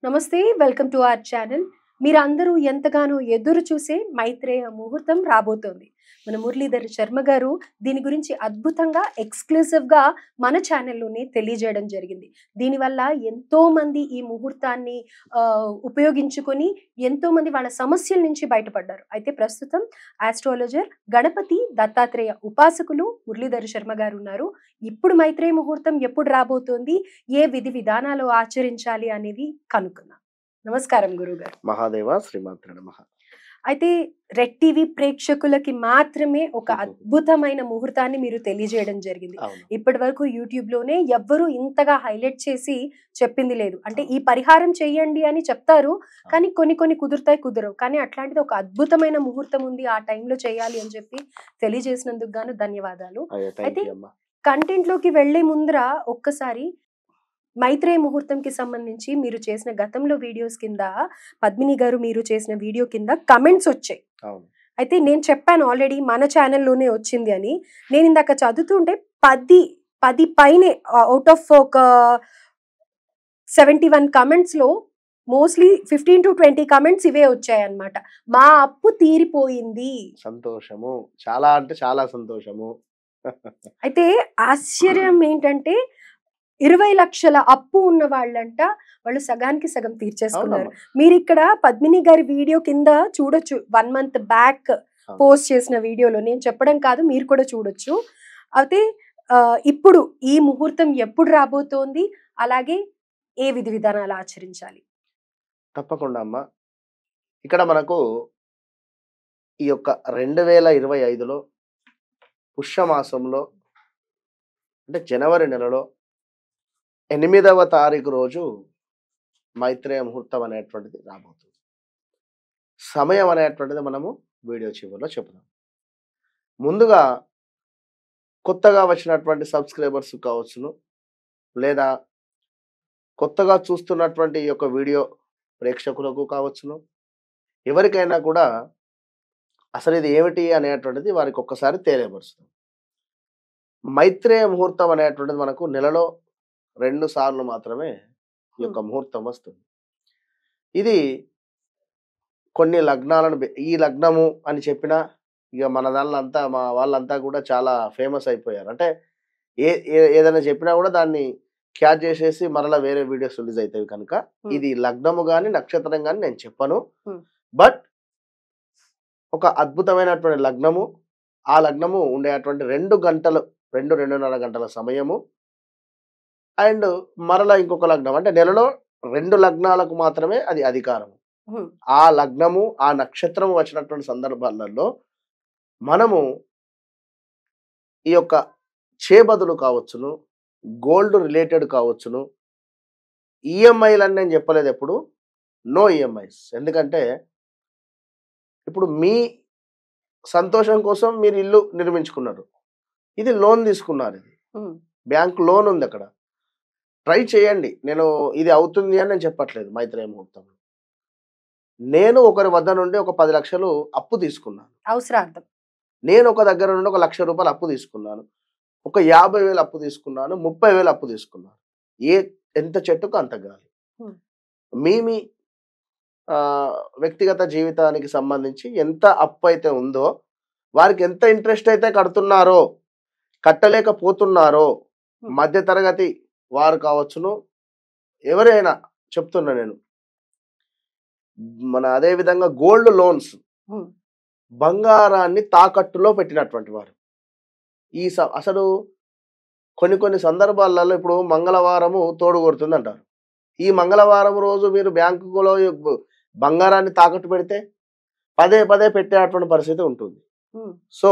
నమస్తే welcome to our channel. మీరందరూ ఎంతగానో ఎదురు చూసే మైత్రేయ ముహూర్తం రాబోతోంది. మన మురళీధర్ శర్మ గారు దీని గురించి అద్భుతంగా ఎక్స్‌క్లూసివ్‌గా మన ఛానల్‌లోనే తెలియజేయడం జరిగింది. దీనివల్ల ఎంతో మంది ఈ ముహూర్తాన్ని ఉపయోగించుకొని ఎంతో మంది వాళ్ళ సమస్యల నుంచి బయటపడ్డారు. అయితే ప్రస్తుతం ఆస్ట్రాలజర్ గణపతి దత్తాత్రేయ ఉపాసకులు మురళీధర్ శర్మ గారు ఉన్నారు. ఇప్పుడు మైత్రేయ ముహూర్తం ఎప్పుడు రాబోతోంది? ఏ విధి విధానాలు ఆచరించాలి అనేది కనుక్కుందాం. నమస్కారం గురుగారు. మహాదేవ శ్రీమాత్రే నమః. అయితే రెడ్ టీవీ ప్రేక్షకులకి మాత్రమే ఒక అద్భుతమైన ముహూర్తాన్ని మీరు తెలియజేయడం జరిగింది. అవును. ఇప్పటి వరకు యూట్యూబ్ లోనే ఎవ్వరూ ఇంతగా హైలైట్ చేసి చెప్పింది లేదు. అంటే ఈ పరిహారం చెయ్యండి అని చెప్తారు, కానీ కొన్ని కుదురుతాయి, కుదరవు. కానీ అట్లాంటిది ఒక అద్భుతమైన ముహూర్తం ఉంది, ఆ టైంలో చేయాలి అని చెప్పి తెలియజేసినందుకు గాను ధన్యవాదాలు. అయ్యో, థ్యాంక్ అయితే యూ అమ్మా. కంటెంట్ లోకి వెళ్లే ముందర ఒక్కసారి మైత్రేయ ముహూర్తంకి సంబంధించి మీరు చేసిన గతంలో వీడియోస్ కింద పద్మిని గారు మీరు చేసిన వీడియో కింద కమెంట్స్ వచ్చాయి. అవును. అయితే నేను చెప్పాను ఆల్రెడీ మన ఛానల్లోనే వచ్చింది అని. నేను ఇందాక చదువుతుంటే 10 పైనే అవుట్ ఆఫ్ ఒక 71 కమెంట్స్ లో మోస్ట్లీ 15 to 20 కమెంట్స్ ఇవే వచ్చాయన్నమాట. మా అప్పు తీరిపోయింది. సంతోషము, చాలా అంటే చాలా సంతోషము. అయితే ఆశ్చర్యం ఏంటంటే 20 లక్షల అప్పు ఉన్న వాళ్ళంట, వాళ్ళు సగానికి సగం తీర్చేసుకున్నారు. అవునమ్మా. మీరు ఇక్కడ పద్మిని గారి వీడియో కింద చూడొచ్చు, 1 month బ్యాక్ పోస్ట్ చేసిన వీడియోలో. నేను చెప్పడం కాదు, మీరు కూడా చూడొచ్చు. అయితే ఇప్పుడు ఈ ముహూర్తం ఎప్పుడు రాబోతోంది, అలాగే ఏ విధి విధానాలు ఆచరించాలి? తప్పకుండా అమ్మా. ఇక్కడ మనకు ఈ యొక్క 2025లో పుష్యమాసంలో అంటే జనవరి నెలలో 8వ తారీఖు రోజు మైత్రేయ ముహూర్తం అనేటువంటిది రాబోతుంది. సమయం అనేటువంటిది మనము వీడియో చివరిలో చెప్దాం. ముందుగా కొత్తగా వచ్చినటువంటి సబ్స్క్రైబర్స్ కావచ్చును, లేదా కొత్తగా చూస్తున్నటువంటి ఈ యొక్క వీడియో ప్రేక్షకులకు కావచ్చును, ఎవరికైనా కూడా అసలు ఇది ఏమిటి అనేటువంటిది వారికి ఒక్కసారి తెలియపరుస్తుంది. మైత్రేయ ముహూర్తం అనేటువంటిది మనకు నెలలో 2 సార్లు మాత్రమే ఈ యొక్క ముహూర్తం వస్తుంది. ఇది కొన్ని లగ్నాలను ఈ లగ్నము అని చెప్పినా ఇక మన దానిలంతా మా వాళ్ళంతా కూడా చాలా ఫేమస్ అయిపోయారు. అంటే ఏదైనా చెప్పినా కూడా దాన్ని క్యాచ్ చేసేసి మరలా వేరే వీడియోస్ రిలీజ్ అవుతాయి కనుక ఇది లగ్నము కానీ నక్షత్రం కానీ నేను చెప్పను. బట్ ఒక అద్భుతమైనటువంటి లగ్నము, ఆ లగ్నము ఉండేటువంటి 2-2.5 గంటల సమయము, అండ్ మరలా ఇంకొక లగ్నం అంటే నెలలో 2 లగ్నాలకు మాత్రమే అది అధికారం. ఆ లగ్నము ఆ నక్షత్రము వచ్చినటువంటి సందర్భాలలో మనము ఈ యొక్క చేబదులు కావచ్చును, గోల్డ్ రిలేటెడ్ కావచ్చును, ఈఎంఐలు అని నేను చెప్పలేదు ఎప్పుడు, నో ఈఎంఐస్. ఎందుకంటే ఇప్పుడు మీ సంతోషం కోసం మీరు ఇల్లు నిర్మించుకున్నారు, ఇది లోన్ తీసుకున్నారు, ఇది బ్యాంక్ లోన్ ఉంది, అక్కడ ట్రై చేయండి. నేను ఇది అవుతుంది అని నేను చెప్పట్లేదు. మైత్రేయ ముహూర్తంలో నేను ఒకరి వద్ద నుండి ఒక 10 లక్షలు అప్పు తీసుకున్నాను, అవసరార్థం. నేను ఒక దగ్గర నుండి 1 లక్ష రూపాయలు అప్పు తీసుకున్నాను, ఒక 50,000 అప్పు తీసుకున్నాను, 30,000 అప్పు తీసుకున్నాను. ఎంత చెట్టుకు అంత గాలి. మీ వ్యక్తిగత జీవితానికి సంబంధించి ఎంత అప్పు అయితే ఉందో, వారికి ఎంత ఇంట్రెస్ట్ అయితే కడుతున్నారో, కట్టలేకపోతున్నారో, మధ్య తరగతి వారు కావచ్చును, ఎవరైనా చెప్తున్నా నేను. మన అదే విధంగా గోల్డ్ లోన్స్, బంగారాన్ని తాకట్టులో పెట్టినటువంటి వారు అసలు కొన్ని సందర్భాలలో ఇప్పుడు మంగళవారము తోడు కొడుతుంది అంటారు. ఈ మంగళవారం రోజు మీరు బ్యాంకులో బంగారాన్ని తాకట్టు పెడితే పదే పెట్టేటువంటి పరిస్థితి ఉంటుంది. సో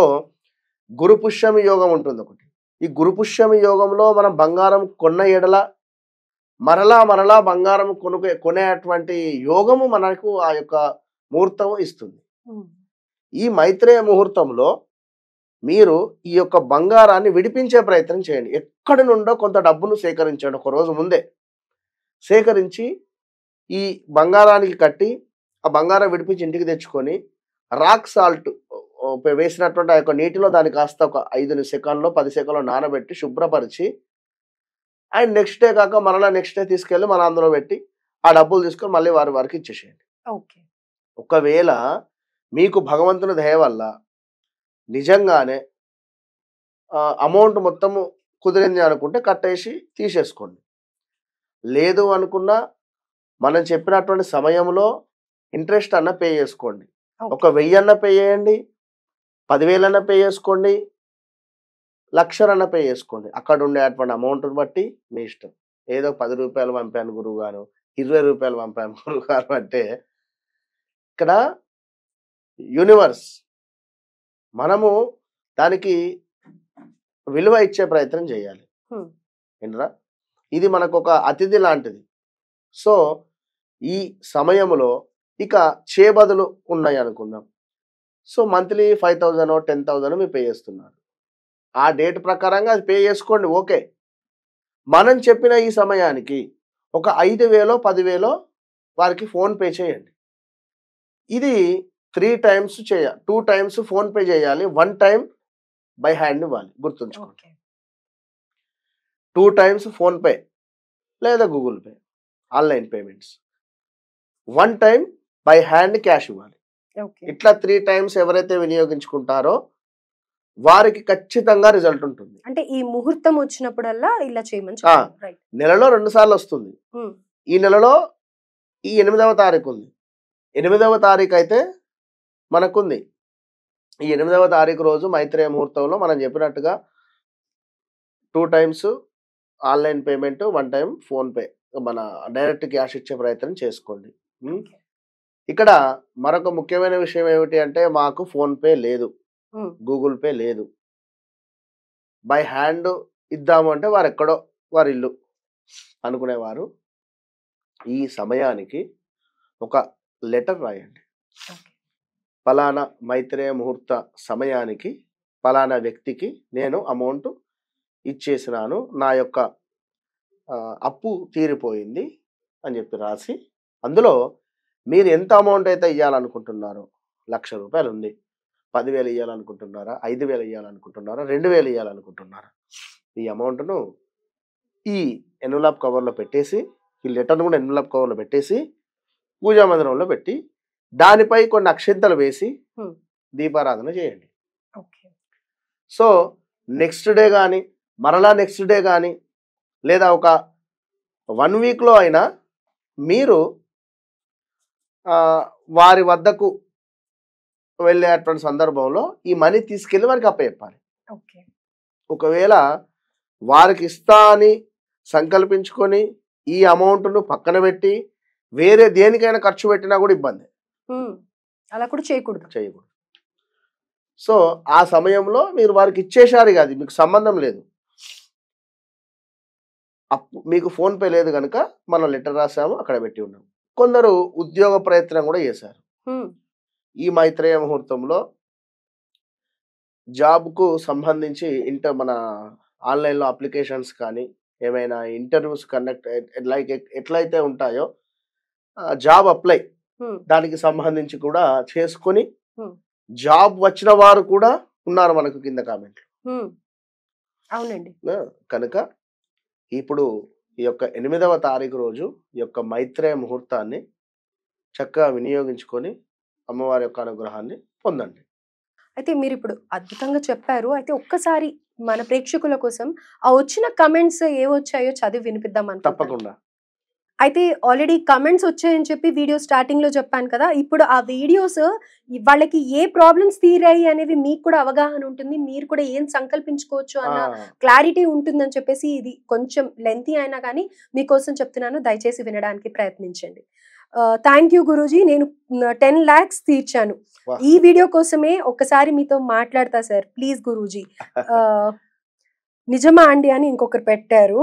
గురుపుష్యమి యోగం ఉంటుంది ఒకటి. ఈ గురుపుష్యమి యోగంలో మనం బంగారం కొన్న ఎడల మరలా బంగారం కొనేటువంటి యోగము మనకు ఆ యొక్క ముహూర్తం ఇస్తుంది. ఈ మైత్రేయ ముహూర్తంలో మీరు ఈ యొక్క బంగారాన్ని విడిపించే ప్రయత్నం చేయండి. ఎక్కడి నుండో కొంత డబ్బును సేకరించండి. ఒక రోజు ముందే సేకరించి ఈ బంగారానికి కట్టి, ఆ బంగారం విడిపించి ఇంటికి తెచ్చుకొని రాక్ సాల్ట్ వేసినటువంటి ఆ యొక్క నీటిలో దాన్ని కాస్త ఒక 5 సెకండ్లో 10 సెకండ్లో నానబెట్టి శుభ్రపరిచి, అండ్ నెక్స్ట్ డే కాక మరలా నెక్స్ట్ డే తీసుకెళ్ళి మన అందులో పెట్టి ఆ డబ్బులు తీసుకొని మళ్ళీ వారికి ఇచ్చేసేయండి. ఓకే. ఒకవేళ మీకు భగవంతుని దయ వల్ల నిజంగానే అమౌంట్ మొత్తము కుదిరింది అనుకుంటే కట్టేసి తీసేసుకోండి. లేదు అనుకున్నా మనం చెప్పినటువంటి సమయంలో ఇంట్రెస్ట్ అన్న పే చేసుకోండి. ఒక 1000 అన్న పే చేయండి, 10,000 అన్న పే చేసుకోండి, 1,00,000 అన్న పే చేసుకోండి. అక్కడ ఉండేటువంటి అమౌంట్ని బట్టి మీ ఇష్టం. ఏదో 10 రూపాయలు పంపాను గురువు గారు, 20 రూపాయలు పంపాను గురువు గారు అంటే ఇక్కడ యూనివర్స్ మనము దానికి విలువ ఇచ్చే ప్రయత్నం చేయాలి. ఏంట్రా, ఇది మనకు ఒక అతిథి లాంటిది. సో ఈ సమయంలో ఇక చేబదులు ఉన్నాయి అనుకుందాం. సో మంత్లీ 5,000 10,000 మీరు పే చేస్తున్నారు. ఆ డేట్ ప్రకారంగా అది పే చేసుకోండి, ఓకే. మనం చెప్పిన ఈ సమయానికి ఒక 5,000 10,000 వారికి ఫోన్పే చేయండి. ఇది 3 టైమ్స్ 2 టైమ్స్ ఫోన్పే చేయాలి, 1 టైం బై హ్యాండ్ ఇవ్వాలి, గుర్తుంచుకోండి. 2 టైమ్స్ ఫోన్పే లేదా Google pay online payments, 1 time by hand cash ఇవ్వాలి. ఇట్లా 3 టైమ్స్ ఎవరైతే వినియోగించుకుంటారో వారికి ఖచ్చితంగా రిజల్ట్ ఉంటుంది. అంటే ఈ ముహూర్తం వచ్చినప్పుడల్లా ఇలా చేయమని చెప్పారు. రైట్. నెలలో 2 సార్లు వస్తుంది. ఈ నెలలో ఈ 8వ తారీఖు ఉంది. 8వ తారీఖు అయితే మనకుంది. ఈ 8వ తారీఖు రోజు మైత్రేయ ముహూర్తంలో మనం చెప్పినట్టుగా 2 times online payment, 1 time PhonePe, మన డైరెక్ట్ క్యాష్ ఇచ్చే ప్రయత్నం చేసుకోండి. ఇక్కడ మరొక ముఖ్యమైన విషయం ఏమిటి అంటే, మాకు ఫోన్పే లేదు, గూగుల్ పే లేదు, బై హ్యాండ్ ఇద్దాము అంటే వారు ఎక్కడో వారి ఇల్లు అనుకునేవారు ఈ సమయానికి ఒక లెటర్ రాయండి. ఫలానా మైత్రేయ ముహూర్త సమయానికి ఫలానా వ్యక్తికి నేను అమౌంట్ ఇచ్చేసినాను, నా యొక్క అప్పు తీరిపోయింది అని చెప్పి రాసి, అందులో మీరు ఎంత అమౌంట్ అయితే ఇవ్వాలనుకుంటున్నారో, 1,00,000 రూపాయలు ఉంది, 10,000 ఇవ్వాలనుకుంటున్నారా, 5,000 ఇవ్వాలనుకుంటున్నారా, 2,000 ఇవ్వాలనుకుంటున్నారా, ఈ అమౌంట్ను ఈ ఎన్వలప్ కవర్లో పెట్టేసి, ఈ లెటర్ను కూడా ఎన్వలప్ కవర్లో పెట్టేసి పూజా మందిరంలో పెట్టి దానిపై కొన్ని అక్షింతలు వేసి దీపారాధన చేయండి. సో నెక్స్ట్ డే కానీ మరలా నెక్స్ట్ డే కానీ లేదా ఒక 1 వీక్లో అయినా మీరు వారి వద్దకు వెళ్ళేటువంటి సందర్భంలో ఈ మనీ తీసుకెళ్ళి వారికి అప్పచెప్పాలి. ఒకవేళ వారికి ఇస్తా అని సంకల్పించుకొని ఈ అమౌంట్ను పక్కన పెట్టి వేరే దేనికైనా ఖర్చు పెట్టినా కూడా ఇబ్బంది, అలా కూడా చేయకూడదు. సో ఆ సమయంలో మీరు వారికి ఇచ్చేశారు కాదు, మీకు సంబంధం లేదు, మీకు ఫోన్పే లేదు కనుక మనం లెటర్ రాసాము, అక్కడ పెట్టి ఉన్నాము. కొందరు ఉద్యోగ ప్రయత్నం కూడా చేశారు. ఈ మైత్రేయ ముహూర్తంలో జాబ్కు సంబంధించి మన ఆన్లైన్లో అప్లికేషన్స్ కానీ ఏమైనా ఇంటర్వ్యూస్ కండక్ట్ లైక్ ఎట్లయితే ఉంటాయో జాబ్ అప్లై దానికి సంబంధించి కూడా చేసుకొని జాబ్ వచ్చిన వారు కూడా ఉన్నారు మనకు కింద కామెంట్లు. అవునండి. కనుక ఇప్పుడు ఈ యొక్క 8వ తారీఖు రోజు ఈ యొక్క మైత్రేయ ముహూర్తాన్ని చక్కగా వినియోగించుకొని అమ్మవారి యొక్క అనుగ్రహాన్ని పొందండి. అయితే మీరు ఇప్పుడు అద్భుతంగా చెప్పారు. అయితే ఒక్కసారి మన ప్రేక్షకుల కోసం ఆ వచ్చిన కమెంట్స్ ఏవొచ్చాయో చదివి వినిపిద్దాం అనుకుంటున్నాను. తప్పకుండా. అయితే ఆల్రెడీ కమెంట్స్ వచ్చాయని చెప్పి వీడియో స్టార్టింగ్ లో చెప్పాను కదా, ఇప్పుడు ఆ వీడియోస్ వాళ్ళకి ఏ ప్రాబ్లమ్స్ తీరాయి అనేవి మీకు కూడా అవగాహన ఉంటుంది, మీరు కూడా ఏం సంకల్పించుకోవచ్చు అన్న క్లారిటీ ఉంటుందని చెప్పేసి ఇది కొంచెం లెంతీ అయినా కానీ మీకోసం చెప్తున్నాను, దయచేసి వినడానికి ప్రయత్నించండి. థ్యాంక్ యూ గురూజీ, నేను 10 lakhs తీర్చాను. ఈ వీడియో కోసమే ఒక్కసారి మీతో మాట్లాడతా సార్, ప్లీజ్ గురూజీ. నిజమా అండి అని ఇంకొకరు పెట్టారు.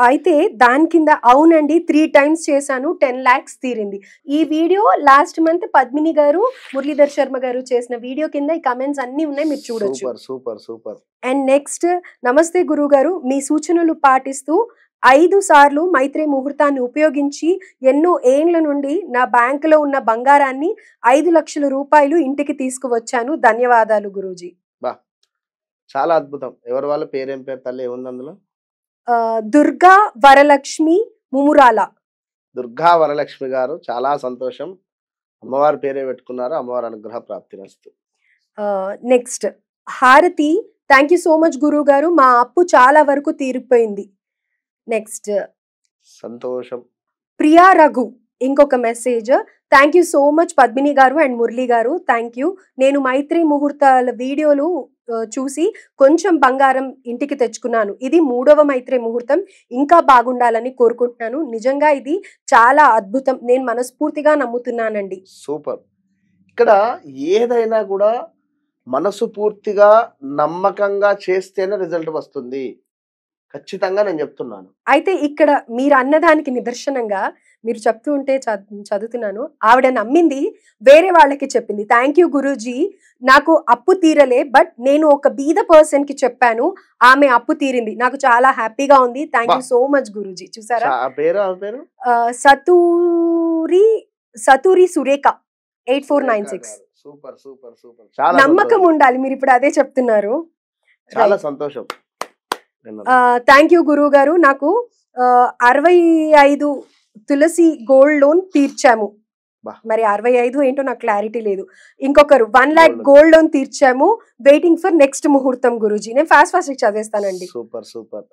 అయితే దాని కింద అవునండి 3 times చేశాను, 10 lakhs తీరింది. ఈ వీడియో లాస్ట్ మంత్ పద్మిని గారు, మురళీధర్ శర్మ గారు చేసిన వీడియో కింద ఈ కమెంట్స్ అన్ని ఉన్నాయి, మీరు చూడొచ్చు. సూపర్. అండ్ నెక్స్ట్, నమస్తే గురువు గారు, మీ సూచనలు పాటిస్తూ 5 సార్లు మైత్రేయ ముహూర్తాన్ని ఉపయోగించి ఎన్నో ఏండ్ల నుండి నా బ్యాంకులో ఉన్న బంగారాన్ని 5 లక్షల రూపాయలు ఇంటికి తీసుకువచ్చాను. ధన్యవాదాలు గురూజీ. చాలా అద్భుతం. ఎవరి వాళ్ళ పేరేం పేరు తల్లి ఏముంది అందులో? దుర్గా వరలక్ష్మి ముమురాల. దుర్గా వరలక్ష్మి గారు. చాలా సంతోషం. అమ్మవారి పేరే పెట్టుకున్నారు. అమ్మవారి అనుగ్రహ ప్రాప్తిరస్తు. నెక్స్ట్ హారతి, థ్యాంక్ యూ సో మచ్ గురువు గారు, మా అప్పు చాలా వరకు తీరిపోయింది. నెక్స్ట్ సంతోషం. ప్రియా రఘు ఇంకొక message, thank you so much Padmini గారు అండ్ మురళి గారు, థ్యాంక్ యూ. నేను మైత్రి ముహూర్తాల వీడియోలు చూసి కొంచెం బంగారం ఇంటికి తెచ్చుకున్నాను. ఇది 3వ మైత్రి ముహూర్తం, ఇంకా బాగుండాలని కోరుకుంటున్నాను. నిజంగా ఇది చాలా అద్భుతం, నేను మనస్ఫూర్తిగా నమ్ముతున్నానండి. సూపర్. ఇక్కడ ఏదైనా కూడా మనసు పూర్తిగా నమ్మకంగా చేస్తేనే రిజల్ట్ వస్తుంది. ఖచ్చితంగా నేను చెప్తున్నాను. అయితే ఇక్కడ మీరు అన్నదానికి నిదర్శనంగా మీరు చెప్తూ ఉంటే చదువుతున్నాను, ఆవిడ నమ్మింది వేరే వాళ్ళకి చెప్పింది. థ్యాంక్ యూ గురూజీ, నాకు అప్పు తీరలే బట్ నేను ఒక బీద పర్సన్ కి చెప్పాను, ఆమె అప్పు తీరింది, నాకు చాలా హ్యాపీగా ఉంది. Thank you so much Guruji. చూసారా పేరు సతూరి సురేఖ 8496. Super super super. నమ్మకం ఉండాలి, మీరు ఇప్పుడు అదే చెప్తున్నారు. చాలా సంతోషం. థ్యాంక్ యూ గురువు గారు, నాకు 65 తులసి గోల్డ్ లోన్ తీర్చాము. మరి 65 ఏంటో నాకు క్లారిటీ లేదు. ఇంకొకరు 1 lakh గోల్డ్ లోన్ తీర్చాము, వెయిటింగ్ ఫర్ నెక్స్ట్ ముహూర్తం గురూజీ. నేను ఫాస్ట్ చదివేస్తానండి. Super super.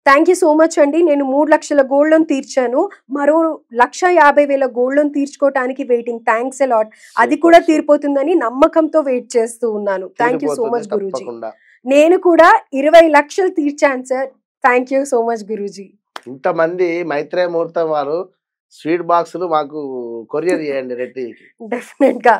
Thank you so much అండి, నేను 3 లక్షల గోల్డ్ లోన్ తీర్చాను, మరో 1,50,000 గోల్డ్ లోన్ తీర్చుకోవడానికి వెయిటింగ్. Thanks a lot. అది కూడా తీరిపోతుందని నమ్మకంతో వెయిట్ చేస్తూ ఉన్నాను. Thank you so much Guruji. నేను కూడా 20 లక్షలు తీర్చాను sir. Thank you so much Guruji. ఇంతమంది మైత్రేయ ముహూర్తం వారు స్వీట్ బాక్సులు మాకు కొరియర్ చేయండి రెడ్డి. డెఫినెట్ గా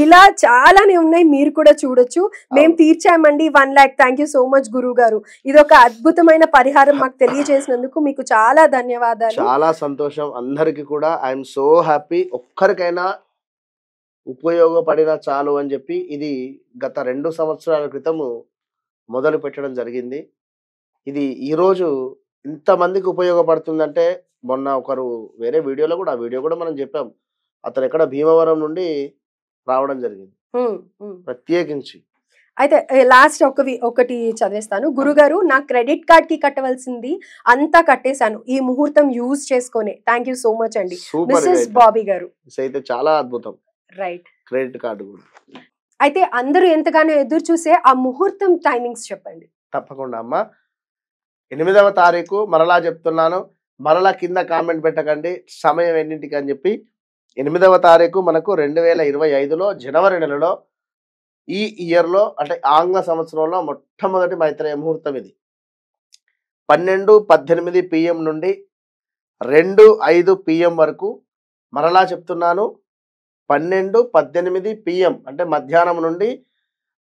ఇలా చాలానే ఉన్నాయి, మీరు కూడా చూడొచ్చు. మేము తీర్చామండి 1 lakh. Thank you so much గురువు గారు, ఇది ఒక అద్భుతమైన పరిహారం మాకు తెలియజేసినందుకు మీకు చాలా ధన్యవాదాలు. చాలా సంతోషం. అందరికి కూడా ఐఎమ్ సో హ్యాపీ. ఒక్కరికైనా ఉపయోగపడిన చాలు అని చెప్పి ఇది గత 2 సంవత్సరాల క్రితము మొదలు పెట్టడం జరిగింది. ఇది ఈరోజు ఇంతమందికి ఉపయోగపడుతుందంటే, మొన్న ఒకరు వేరే వీడియోలో కూడా, ఆ వీడియో కూడా మనం చెప్పాం, అతను ఎక్కడ భీమవరం నుండి రావడం జరిగింది ప్రత్యేకించి. అయితే లాస్ట్ ఒకటి చదివేస్తాను. గురుగారు, నా క్రెడిట్ కార్డ్ కి కట్టవలసింది అంతా కట్టేశాను ఈ ముహూర్తం యూజ్ చేసుకొని. థ్యాంక్ యూ సో మచ్ అండి మిస్సెస్ బాబీ గారు. అయితే చాలా అద్భుతం. రైట్, క్రెడిట్ కార్డు కూడా. అయితే అందరూ ఎంతగానో ఎదురు చూసే ఆ ముహూర్తం టైమింగ్స్ చెప్పండి. తప్పకుండా అమ్మా. 8వ తారీఖు మరలా చెప్తున్నాను, మరలా కింద కామెంట్ పెట్టకండి సమయం ఎన్నింటికి అని చెప్పి. 8వ తారీఖు మనకు 2025లో జనవరి నెలలో, ఈ ఇయర్లో అంటే ఆంగ్ల సంవత్సరంలో మొట్టమొదటి మైత్రేయ ముహూర్తం ఇది. 12:18 PM నుండి 2:05 PM వరకు. మరలా చెప్తున్నాను, 12:18 PM అంటే మధ్యాహ్నం నుండి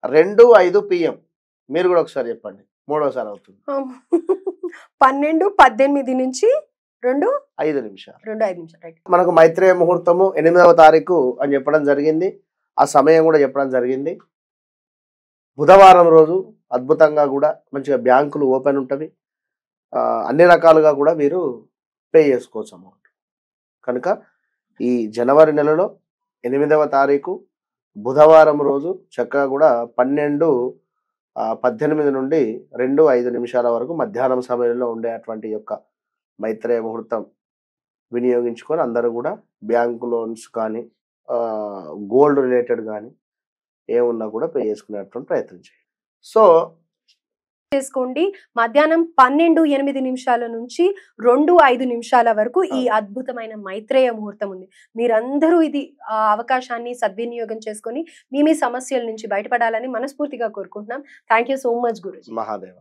2:05 PM. మీరు కూడా ఒకసారి చెప్పండి, మూడోసారి అవుతుంది. 12:18 నుంచి 2:05 నిమిషాలు. మనకు మైత్రేయ ముహూర్తము 8వ తారీఖు అని చెప్పడం జరిగింది. ఆ సమయం కూడా చెప్పడం జరిగింది. బుధవారం రోజు అద్భుతంగా కూడా మంచిగా బ్యాంకులు ఓపెన్ ఉంటవి. అన్ని రకాలుగా కూడా మీరు పే చేసుకోవచ్చు అమౌంట్. కనుక ఈ జనవరి నెలలో 8వ తారీఖు బుధవారం రోజు చక్కగా కూడా 12:18 నుండి 2:05 నిమిషాల వరకు మధ్యాహ్నం సమయంలో ఉండే అటువంటి యొక్క మైత్రేయ ముహూర్తం వినియోగించుకొని అందరూ కూడా బ్యాంకు లోన్స్ కానీ గోల్డ్ రిలేటెడ్ కానీ ఏమున్నా కూడా పే చేసుకునేటువంటి ప్రయత్నం చేయండి. సో చేసుకోండి. మధ్యాహ్నం 12:08 నిమిషాల నుంచి 2:05 నిమిషాల వరకు ఈ అద్భుతమైన మైత్రేయ ముహూర్తం ఉంది. మీరందరూ ఇది అవకాశాన్ని సద్వినియోగం చేసుకొని మీ సమస్యల నుంచి బయటపడాలని మనస్ఫూర్తిగా కోరుకుంటున్నాం. Thank you so much Guruji. Mahadeva.